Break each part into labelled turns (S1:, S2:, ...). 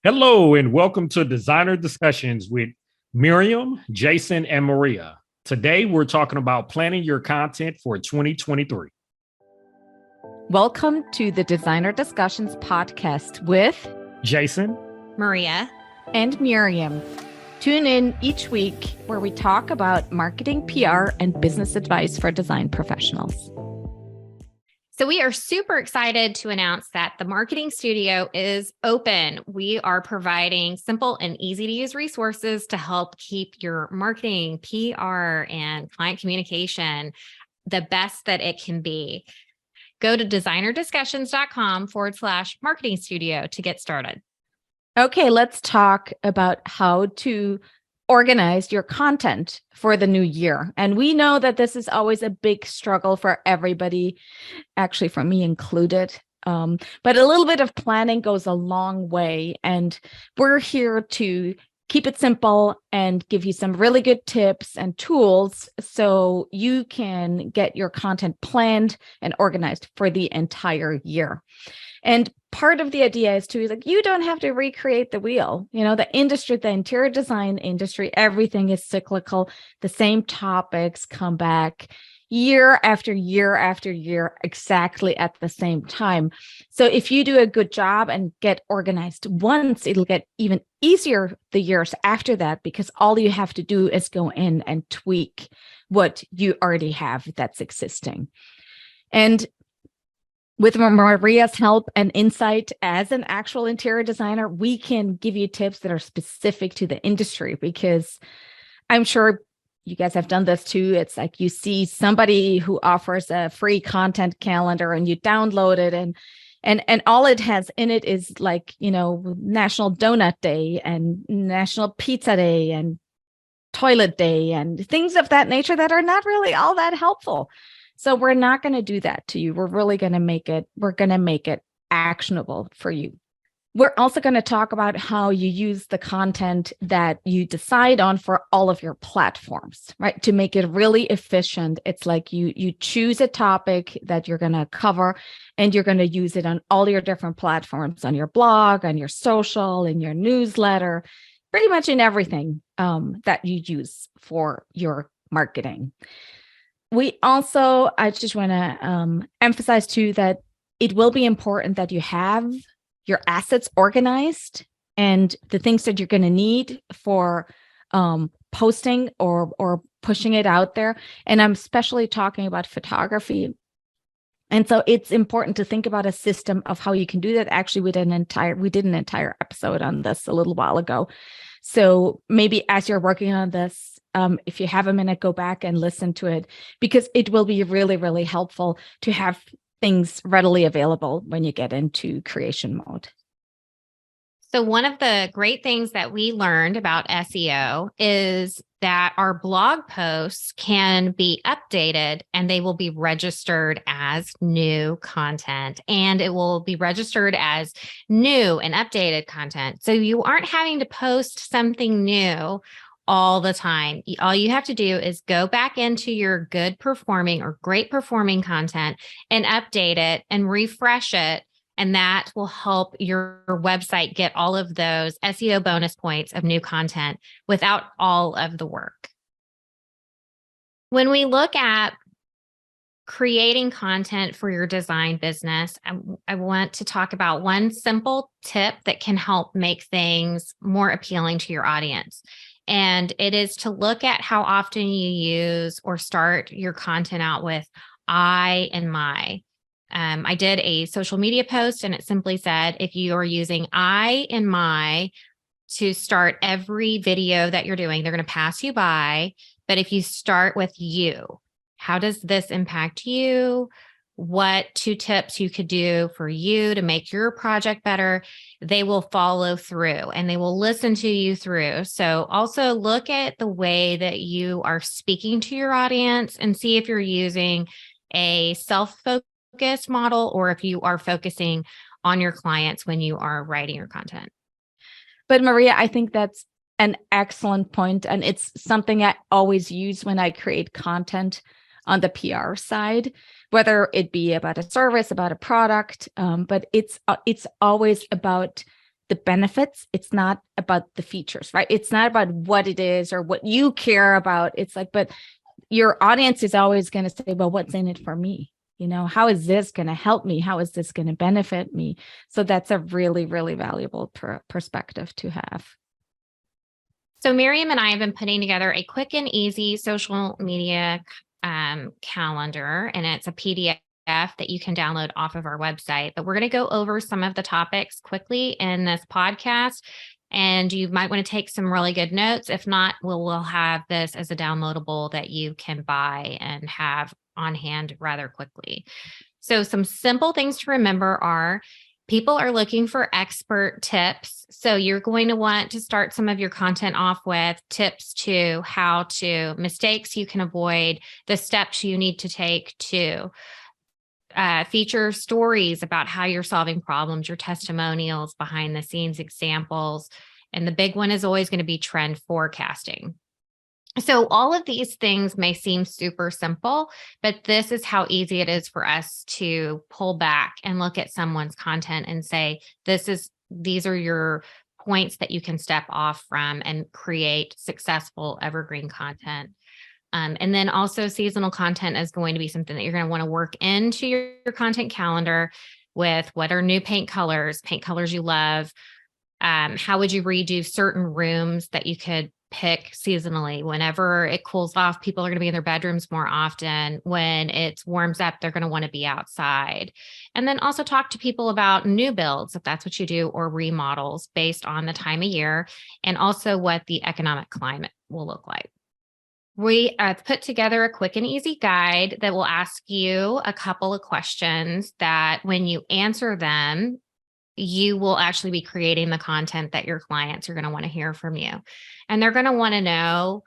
S1: Hello, and welcome to Designer Discussions with Miriam, Jason, and Maria. Today, we're talking about planning your content for 2023.
S2: Welcome to the Designer Discussions podcast with
S1: Jason,
S3: Maria,
S2: and Miriam. Tune in each week where we talk about marketing, PR, and business advice for design professionals.
S3: So we are super excited to announce that the Marketing Studio is open. We are providing simple and easy to use resources to help keep your marketing, PR, and client communication the best that it can be. Go to designerdiscussions.com/marketing studio to get started.
S2: Okay, let's talk about how to organize your content for the new year. And we know that this is always a big struggle for everybody, actually for me included. But a little bit of planning goes a long way. And we're here to keep it simple and give you some really good tips and tools so you can get your content planned and organized for the entire year. And part of the idea is you don't have to recreate the wheel. You know, the industry, the interior design industry, everything is cyclical. The same topics come back year after year after year, exactly at the same time. So if you do a good job and get organized once, it'll get even easier the years after that, because all you have to do is go in and tweak what you already have that's existing. And with Maria's help and insight as an actual interior designer, we can give you tips that are specific to the industry, because I'm sure you guys have done this too. It's like you see somebody who offers a free content calendar and you download it and all it has in it is like, you know, National Donut Day and National Pizza Day and Toilet Day and things of that nature that are not really all that helpful. So we're not going to do that to you. We're really going to make it actionable for you. We're also going to talk about how you use the content that you decide on for all of your platforms, right? To make it really efficient. It's like you choose a topic that you're going to cover and you're going to use it on all your different platforms, on your blog, on your social, in your newsletter, pretty much in everything that you use for your marketing. I just want to emphasize too that it will be important that you have your assets organized and the things that you're going to need for posting or pushing it out there. And I'm especially talking about photography. And so it's important to think about a system of how you can do that. Actually, we did an entire episode on this a little while ago. So maybe as you're working on this, if you have a minute, go back and listen to it, because it will be really, really helpful to have things readily available when you get into creation mode.
S3: So one of the great things that we learned about SEO is that our blog posts can be updated and they will be registered as new content, and it will be registered as new and updated content. So you aren't having to post something new all the time. All you have to do is go back into your good performing or great performing content and update it and refresh it. And that will help your website get all of those SEO bonus points of new content without all of the work. When we look at creating content for your design business, I want to talk about one simple tip that can help make things more appealing to your audience. And it is to look at how often you use or start your content out with I and my. I did a social media post and it simply said, if you are using I and my to start every video that you're doing, they're going to pass you by. But if you start with you, how does this impact you? What 2 tips you could do for you to make your project better? They will follow through and they will listen to you through. So also look at the way that you are speaking to your audience and see if you're using a self-focused model or if you are focusing on your clients when you are writing your content.
S2: But Maria, I think that's an excellent point, and it's something I always use when I create content on the PR side, whether it be about a service, about a product, but it's always about the benefits. It's not about the features, right? It's not about what it is or what you care about. It's like, but your audience is always going to say, well, what's in it for me? How is this going to help me? How is this going to benefit me? So that's a really, really valuable perspective to have.
S3: So Mirjam and I have been putting together a quick and easy social media calendar, and it's a PDF that you can download off of our website. But we're going to go over some of the topics quickly in this podcast, and you might want to take some really good notes. If not, we'll have this as a downloadable that you can buy and have on hand rather quickly. So some simple things to remember are people are looking for expert tips. So you're going to want to start some of your content off with tips to mistakes you can avoid, the steps you need to take to feature stories about how you're solving problems, your testimonials, behind the scenes examples. And the big one is always going to be trend forecasting. So all of these things may seem super simple, but this is how easy it is for us to pull back and look at someone's content and say, these are your points that you can step off from and create successful evergreen content. And then also seasonal content is going to be something that you're going to want to work into your content calendar with what are new paint colors you love. How would you redo certain rooms that you could pick seasonally? Whenever it cools off, people are going to be in their bedrooms more often. When it warms up, they're going to want to be outside. And then also talk to people about new builds, if that's what you do, or remodels based on the time of year, and also what the economic climate will look like. We put together a quick and easy guide that will ask you a couple of questions that when you answer them, you will actually be creating the content that your clients are going to want to hear from you. And they're going to want to know,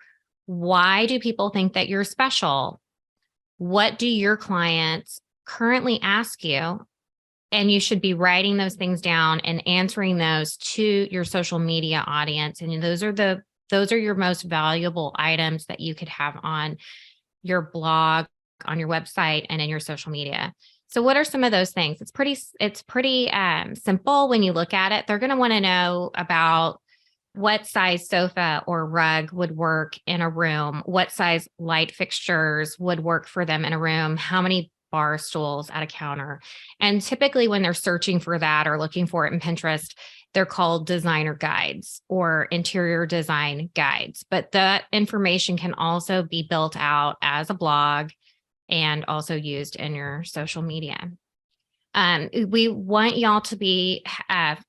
S3: why do people think that you're special? What do your clients currently ask you? And you should be writing those things down and answering those to your social media audience. And those are your most valuable items that you could have on your blog, on your website, and in your social media. So what are some of those things? It's pretty simple when you look at it. They're going to want to know about what size sofa or rug would work in a room, what size light fixtures would work for them in a room, how many bar stools at a counter. And typically when they're searching for that or looking for it in Pinterest, they're called designer guides or interior design guides. But that information can also be built out as a blog and also used in your social media. We want y'all to be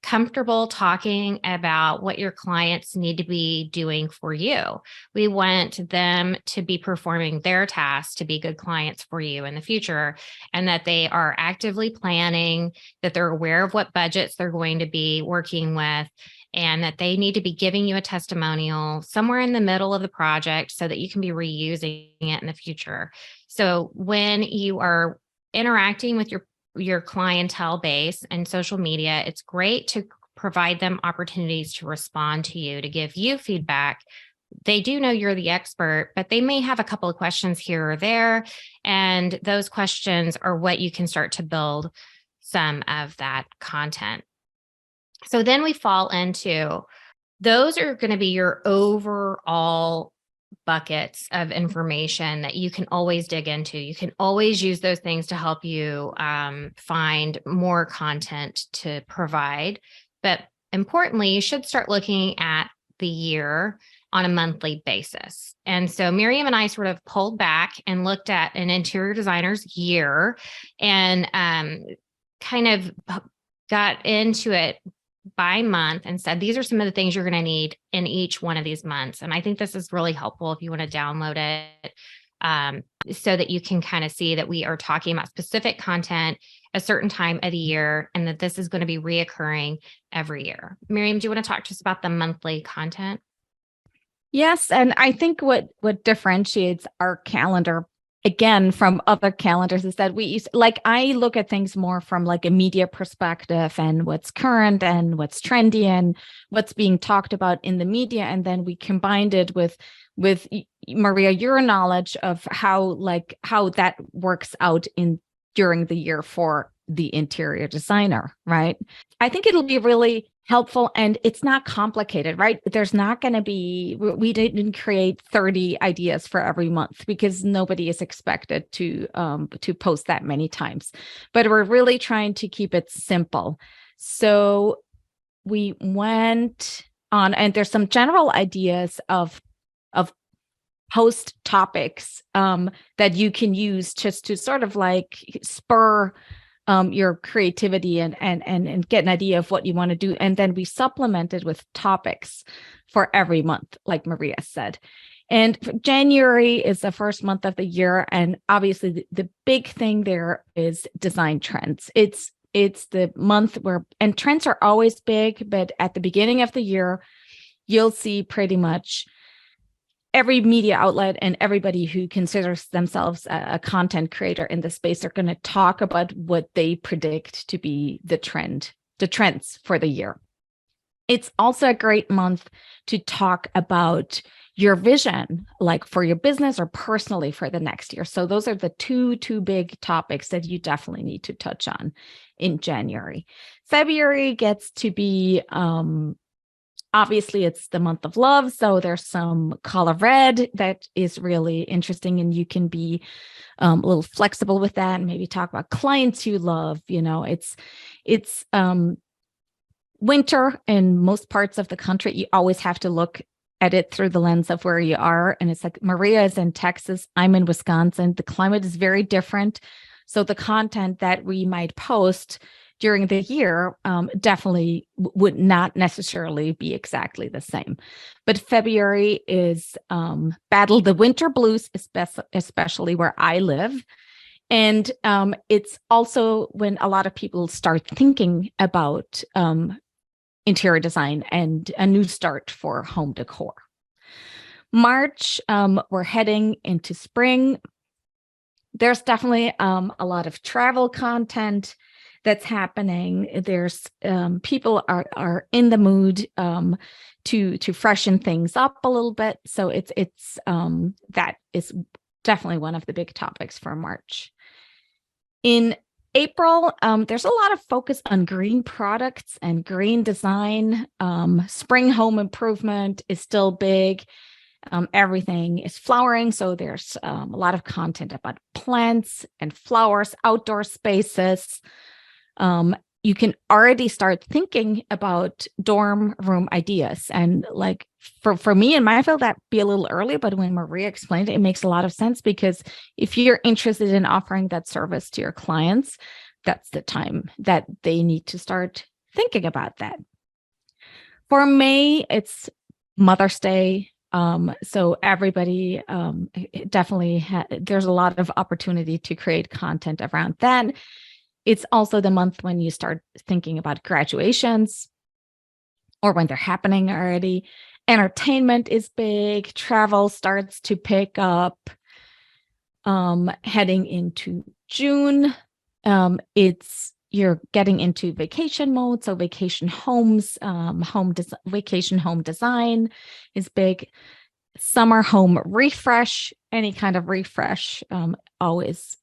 S3: comfortable talking about what your clients need to be doing for you. We want them to be performing their tasks to be good clients for you in the future, and that they are actively planning, that they're aware of what budgets they're going to be working with, and that they need to be giving you a testimonial somewhere in the middle of the project so that you can be reusing it in the future. So when you are interacting with your clientele base and social media, it's great to provide them opportunities to respond to you, to give you feedback. They do know you're the expert, but they may have a couple of questions here or there. And those questions are what you can start to build some of that content. So then we fall into, those are going to be your overall buckets of information that you can always dig into. You can always use those things to help you find more content to provide. But importantly, you should start looking at the year on a monthly basis. And so Mirjam and I sort of pulled back and looked at an interior designer's year and kind of got into it by month and said, these are some of the things you're going to need in each one of these months. And I think this is really helpful if you want to download it so that you can kind of see that we are talking about specific content a certain time of the year and that this is going to be reoccurring every year. Mirjam, do you want to talk to us about the monthly content?
S2: Yes. And I think what differentiates our calendar again from other calendars is that I look at things more from like a media perspective and what's current and what's trendy and what's being talked about in the media. And then we combined it with Maria, your knowledge of how that works out during the year for the interior designer, right? I think it'll be really helpful, and it's not complicated, right? There's not going to be, we didn't create 30 ideas for every month because nobody is expected to post that many times, but we're really trying to keep it simple. So we went on, and there's some general ideas of post topics that you can use just to sort of like spur your creativity and get an idea of what you want to do. And then we supplemented with topics for every month, like Maria said. And January is the first month of the year. And obviously the big thing there is design trends. It's the month where, and trends are always big, but at the beginning of the year, you'll see pretty much every media outlet and everybody who considers themselves a content creator in the space are going to talk about what they predict to be the trends for the year. It's also a great month to talk about your vision, like for your business or personally for the next year. So those are the two big topics that you definitely need to touch on in January. February gets to be obviously, it's the month of love, so there's some color red that is really interesting, and you can be a little flexible with that and maybe talk about clients you love. You know, it's winter in most parts of the country. You always have to look at it through the lens of where you are. And it's like Maria is in Texas, I'm in Wisconsin. The climate is very different. So the content that we might post during the year definitely would not necessarily be exactly the same. But February is battle the winter blues, especially where I live. And it's also when a lot of people start thinking about interior design and a new start for home decor. March, we're heading into spring. There's definitely a lot of travel content that's happening. There's people are in the mood to freshen things up a little bit. So it's that is definitely one of the big topics for March. In April, there's a lot of focus on green products and green design. Spring home improvement is still big. Everything is flowering. So there's a lot of content about plants and flowers, outdoor spaces. You can already start thinking about dorm room ideas. And like for me in my field, that'd be a little early, but when Maria explained it, it makes a lot of sense, because if you're interested in offering that service to your clients, that's the time that they need to start thinking about that. For May, it's Mother's Day. So everybody definitely there's a lot of opportunity to create content around that. It's also the month when you start thinking about graduations or when they're happening already. Entertainment is big. Travel starts to pick up. Heading into June, you're getting into vacation mode. So vacation homes, vacation home design is big. Summer home refresh, any kind of refresh, always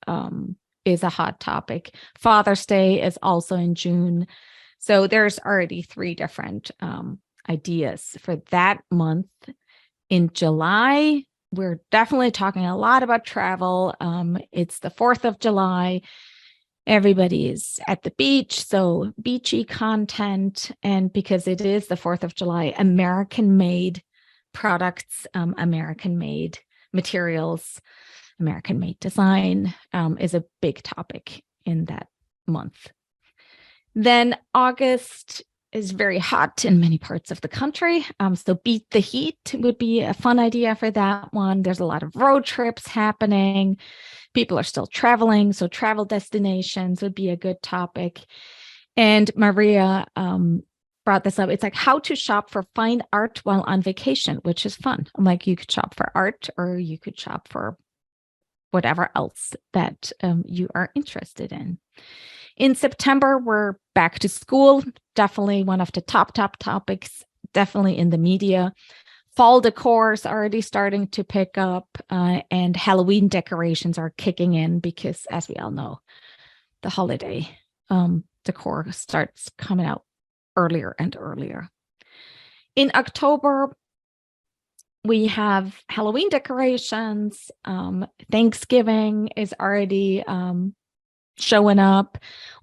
S2: is a hot topic. Father's Day is also in June. So there's already 3 different ideas for that month. In July, we're definitely talking a lot about travel. It's the 4th of July. Everybody is at the beach, so beachy content. And because it is the 4th of July, American-made products, American-made materials, American-made design is a big topic in that month. Then August is very hot in many parts of the country. So beat the heat would be a fun idea for that one. There's a lot of road trips happening. People are still traveling, so travel destinations would be a good topic. And Maria brought this up. It's like how to shop for fine art while on vacation, which is fun. I'm like, you could shop for art or you could shop for whatever else that you are interested in. In September, we're back to school. Definitely one of the top topics, definitely in the media. Fall decor is already starting to pick up, and Halloween decorations are kicking in because, as we all know, the holiday decor starts coming out earlier and earlier. In October, we have Halloween decorations. Thanksgiving is already showing up.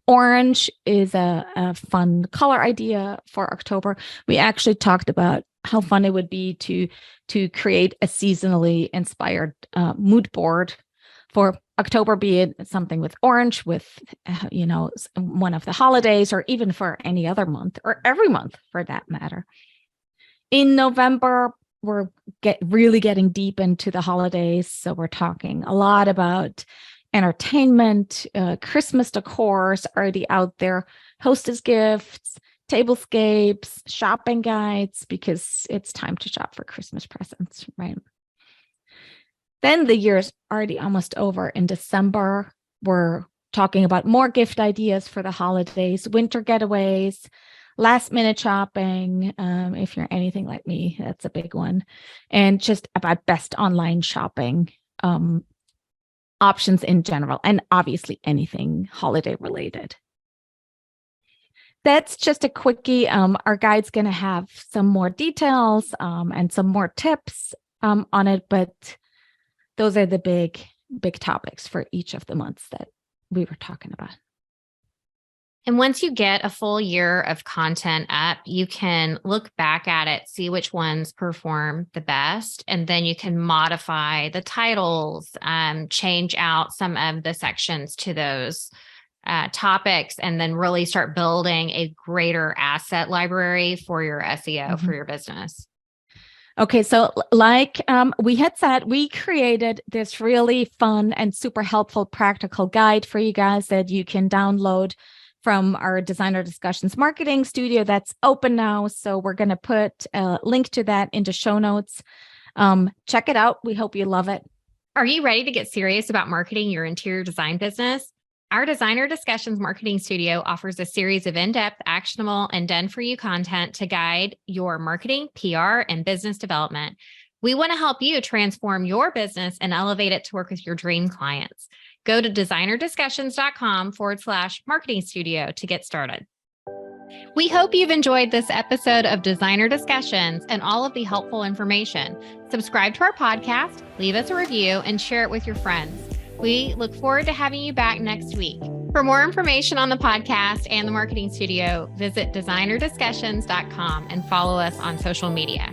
S2: Orange is a fun color idea for October. We actually talked about how fun it would be to create a seasonally inspired mood board for October, be it something with orange, with one of the holidays, or even for any other month or every month for that matter. In November, we're really getting deep into the holidays, so we're talking a lot about entertainment, Christmas decors already out there, hostess gifts, tablescapes, shopping guides, because it's time to shop for Christmas presents, right? Then the year's already almost over. In December, we're talking about more gift ideas for the holidays, winter getaways, last minute shopping. If you're anything like me, that's a big one. And just about best online shopping options in general, and obviously anything holiday related. That's just a quickie. Our guide's going to have some more details and some more tips on it, but those are the big topics for each of the months that we were talking about.
S3: And once you get a full year of content up, you can look back at it, see which ones perform the best, and then you can modify the titles, change out some of the sections to those topics, and then really start building a greater asset library for your SEO, for your business.
S2: Okay, so like we had said, we created this really fun and super helpful practical guide for you guys that you can download from our Designer Discussions Marketing Studio. That's open now, so we're going to put a link to that into show notes. Check it out. We hope you love it.
S3: Are you ready to get serious about marketing your interior design business? Our Designer Discussions Marketing Studio offers a series of in-depth, actionable, and done-for-you content to guide your marketing, PR, and business development. We want to help you transform your business and elevate it to work with your dream clients. Go to designerdiscussions.com/marketing studio to get started. We hope you've enjoyed this episode of Designer Discussions and all of the helpful information. Subscribe to our podcast, leave us a review, and share it with your friends. We look forward to having you back next week. For more information on the podcast and the Marketing Studio, visit designerdiscussions.com and follow us on social media.